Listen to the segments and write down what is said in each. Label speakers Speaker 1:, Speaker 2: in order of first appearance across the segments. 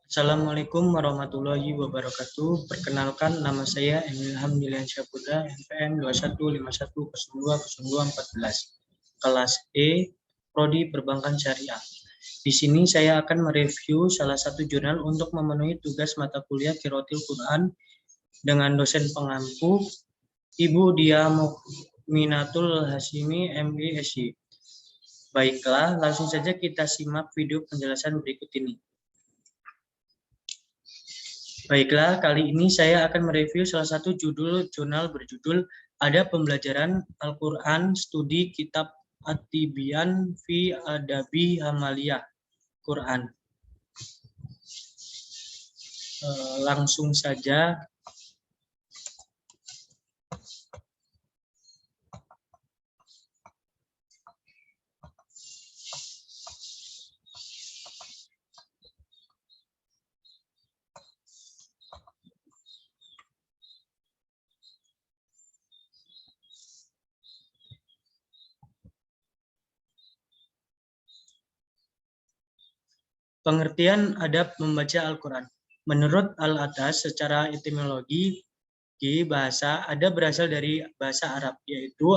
Speaker 1: Assalamualaikum warahmatullahi wabarakatuh. Perkenalkan, nama saya Emil Hamdilian Syahputra, NPM 2151020214, kelas E, Prodi Perbankan Syariah. Di sini saya akan mereview salah satu jurnal untuk memenuhi tugas mata kuliah Qiraatul Quran dengan dosen pengampu Ibu Dia Mukminatul Hasimi, MI, SY. Baiklah, langsung saja kita simak video penjelasan berikut ini. Baiklah, kali ini saya akan mereview salah satu jurnal berjudul Ada Pembelajaran Al-Quran Studi Kitab At-Tibyan fi Adabi Hamaliyah Quran. Langsung saja. Pengertian adab membaca Al-Quran. Menurut Al-Atas, secara etimologi bahasa ada berasal dari bahasa Arab, yaitu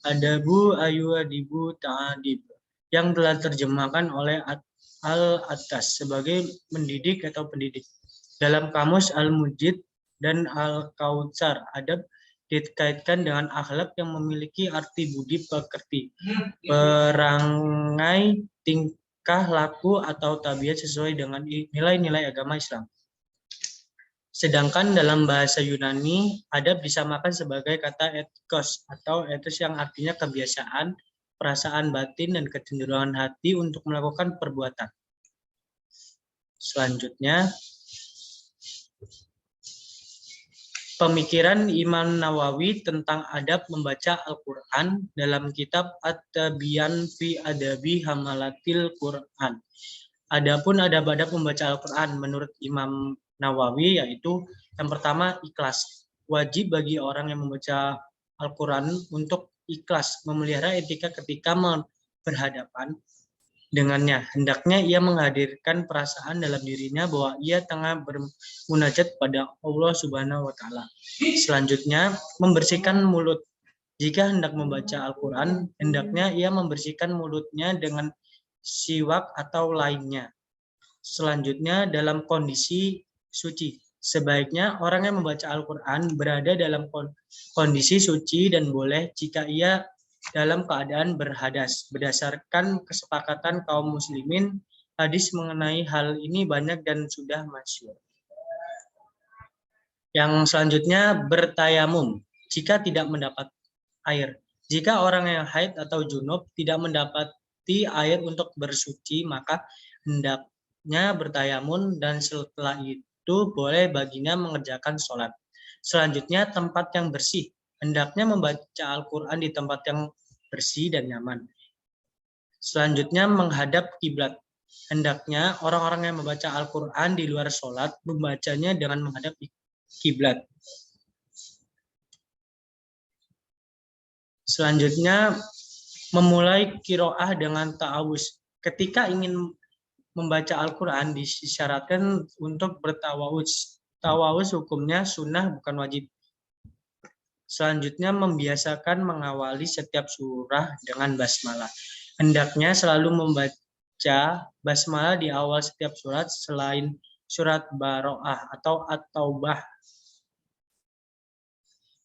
Speaker 1: adabu ayuadibu ta'adib, yang telah terjemahkan oleh Al-Atas sebagai mendidik atau pendidik. Dalam kamus Al-Mujid dan Al-Kautsar, adab dikaitkan dengan akhlak yang memiliki arti budi pekerti, perangai, tingkah laku atau tabiat sesuai dengan nilai-nilai agama Islam. Sedangkan dalam bahasa Yunani, adab disamakan sebagai kata etikos atau etos yang artinya kebiasaan, perasaan batin, dan kecenderungan hati untuk melakukan perbuatan. Selanjutnya, pemikiran Imam Nawawi tentang adab membaca Al-Quran dalam kitab At-Tibyan fi Adabi Hamalatil Quran. Adapun adab-adab membaca Al-Quran menurut Imam Nawawi yaitu yang pertama ikhlas. Wajib bagi orang yang membaca Al-Quran untuk ikhlas, memelihara etika ketika berhadapan dengannya. Hendaknya ia menghadirkan perasaan dalam dirinya bahwa ia tengah bermunajat pada Allah Subhanahu wa Ta'ala. Selanjutnya, membersihkan mulut. Jika hendak membaca Al-Quran, hendaknya ia membersihkan mulutnya dengan siwak atau lainnya. Selanjutnya, dalam kondisi suci. Sebaiknya orang yang membaca Al-Quran berada dalam kondisi suci dan boleh jika ia dalam keadaan berhadas. Berdasarkan kesepakatan kaum muslimin, hadis mengenai hal ini banyak dan sudah masyhur. Yang selanjutnya, bertayamum jika tidak mendapat air. Jika orang yang haid atau junub tidak mendapati air untuk bersuci, maka hendaknya bertayamum dan setelah itu boleh baginya mengerjakan sholat. Selanjutnya, tempat yang bersih. Hendaknya membaca Al-Quran di tempat yang bersih dan nyaman. Selanjutnya, menghadap kiblat. Hendaknya orang-orang yang membaca Al-Quran di luar sholat membacanya dengan menghadap kiblat. Selanjutnya, memulai qiraah dengan ta'awuz. Ketika ingin membaca Al-Quran disyaratkan untuk bertawawuz. Tawawuz hukumnya sunnah bukan wajib. Selanjutnya, membiasakan mengawali setiap surah dengan basmalah. Hendaknya selalu membaca basmalah di awal setiap surat selain surat Baroah atau At-Taubah.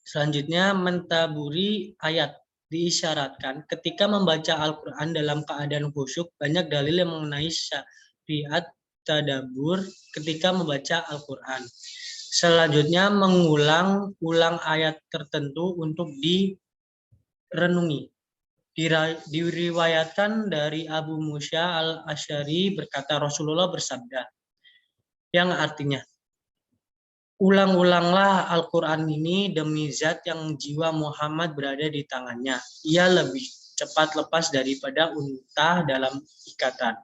Speaker 1: Selanjutnya, mentaburi ayat. Diisyaratkan ketika membaca Al-Quran dalam keadaan khusyuk, banyak dalil yang mengenai syariat tadabbur ketika membaca Al-Quran. Selanjutnya, mengulang-ulang ayat tertentu untuk direnungi. Diriwayatkan dari Abu Musa al-Asy'ari berkata Rasulullah bersabda, yang artinya, ulang-ulanglah Al-Quran ini demi zat yang jiwa Muhammad berada di tangannya. Ia lebih cepat lepas daripada unta dalam ikatan.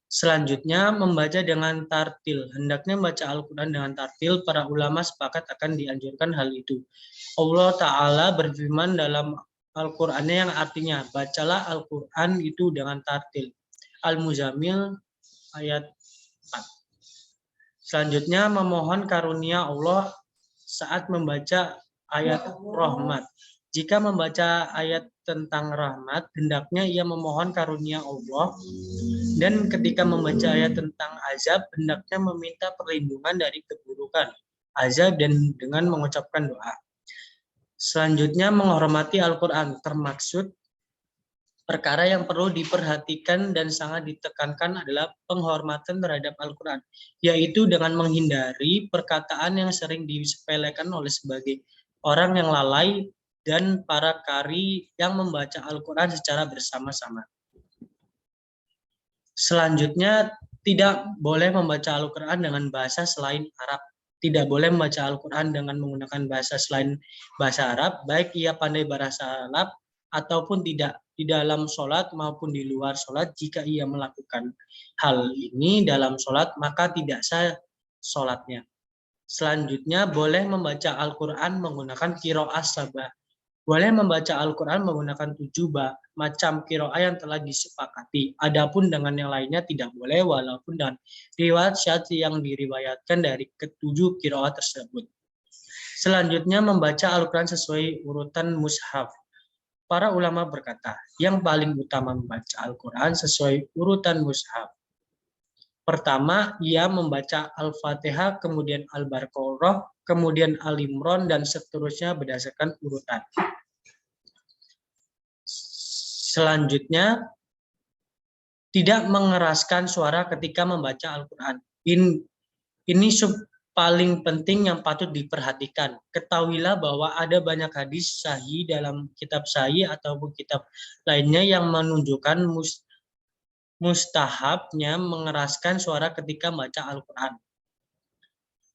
Speaker 1: Selanjutnya, membaca dengan tartil. Hendaknya membaca Al-Quran dengan tartil. Para ulama sepakat akan dianjurkan hal itu. Allah Ta'ala berfirman dalam Al-Qurannya yang artinya, bacalah Al-Quran itu dengan tartil. Al-Muzammil ayat Selanjutnya memohon karunia Allah saat membaca ayat rahmat. Jika membaca ayat tentang rahmat, hendaknya ia memohon karunia Allah, dan ketika membaca ayat tentang azab, hendaknya meminta perlindungan dari keburukan azab dan dengan mengucapkan doa. Selanjutnya menghormati Al-Quran, termaksud perkara yang perlu diperhatikan dan sangat ditekankan adalah penghormatan terhadap Al-Quran, yaitu dengan menghindari perkataan yang sering disepelekan oleh sebagai orang yang lalai dan para qari yang membaca Al-Quran secara bersama-sama. Selanjutnya, tidak boleh membaca Al-Quran dengan bahasa selain Arab. Tidak boleh membaca Al-Quran dengan menggunakan bahasa selain bahasa Arab, baik ia pandai bahasa Arab ataupun tidak, di dalam sholat maupun di luar sholat. Jika ia melakukan hal ini dalam sholat, maka tidak sah sholatnya. Selanjutnya, boleh membaca Al-Quran menggunakan qiraah sabah. Boleh membaca Al-Quran menggunakan 7 macam qiraah yang telah disepakati. Adapun dengan yang lainnya tidak boleh, walaupun dan riwayat syadz yang diriwayatkan dari ketujuh qiraah tersebut. Selanjutnya, membaca Al-Quran sesuai urutan mushaf. Para ulama berkata, yang paling utama membaca Al-Quran sesuai urutan mushaf. Pertama, ia membaca Al-Fatihah, kemudian Al-Baqarah, kemudian Al-Imran, dan seterusnya berdasarkan urutan. Selanjutnya, tidak mengeraskan suara ketika membaca Al-Quran. Ini paling penting yang patut diperhatikan. Ketahuilah bahwa ada banyak hadis sahih dalam kitab sahih ataupun kitab lainnya yang menunjukkan mustahabnya mengeraskan suara ketika membaca Al-Quran.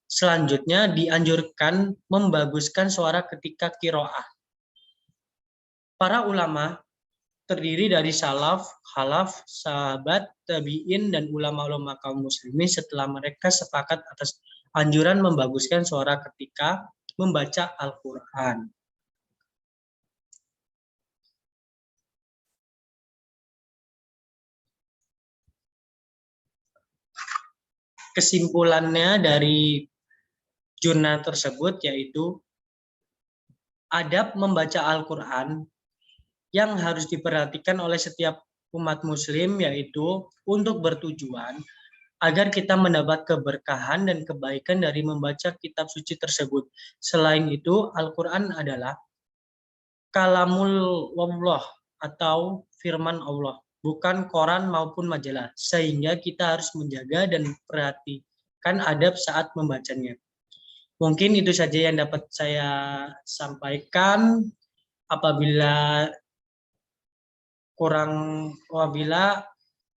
Speaker 1: Selanjutnya, dianjurkan membaguskan suara ketika qiraah. Para ulama terdiri dari salaf, khalaf, sahabat, tabi'in, dan ulama-ulama kaum muslimin setelah mereka sepakat atas anjuran membaguskan suara ketika membaca Al-Quran. Kesimpulannya dari jurnal tersebut yaitu adab membaca Al-Quran yang harus diperhatikan oleh setiap umat muslim, yaitu untuk bertujuan agar kita mendapat keberkahan dan kebaikan dari membaca kitab suci tersebut. Selain itu, Al-Quran adalah kalamul Allah atau firman Allah, bukan koran maupun majalah, sehingga kita harus menjaga dan perhatikan adab saat membacanya. Mungkin itu saja yang dapat saya sampaikan. Apabila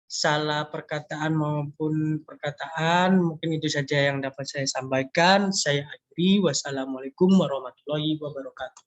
Speaker 1: salah perkataan maupun perkataan, mungkin itu saja yang dapat saya sampaikan. Saya akhiri. Wassalamualaikum warahmatullahi wabarakatuh.